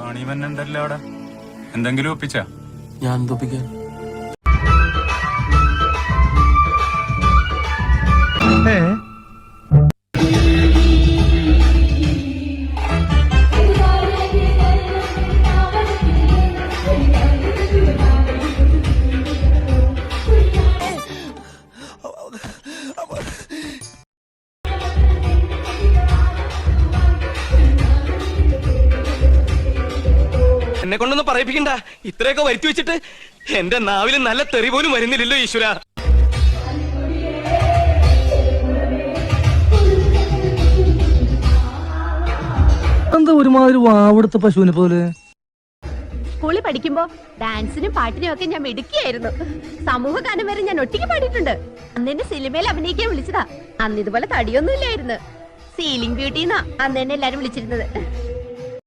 പണിവന്നുണ്ടല്ലോ അവിടെ. എന്തെങ്കിലും ഒപ്പിച്ചാ? ഞാൻ എന്തൊപ്പിക്കാൻ? എന്നെ കൊണ്ടൊന്നും പറയിപ്പിക്കണ്ട. ഇത്രയൊക്കെ വരുത്തി വെച്ചിട്ട് എന്റെ നാവിൽ നല്ല തെറി പോലും വരുന്നില്ലല്ലോ ഈശ്വര. എന്താ ഒരുമാതിരി വാവെടുത്ത പശുവിനെ പോലെ? സ്കൂളിൽ പഠിക്കുമ്പോ ഡാൻസിനും പാട്ടിനും ഒക്കെ ഞാൻ മിടുക്കിയായിരുന്നു. സമൂഹ ഗാനം വരെ ഞാൻ ഒറ്റയ്ക്ക് പാടിയിട്ടുണ്ട്. അന്ന് എന്നെ സിനിമയിൽ അഭിനയിക്കാൻ വിളിച്ചതാ. അന്ന് ഇതുപോലെ തടിയൊന്നും ഇല്ലായിരുന്നു. സീലിംഗ് ബ്യൂട്ടിന്നാ അന്ന് എന്നെ എല്ലാരും വിളിച്ചിരുന്നത്.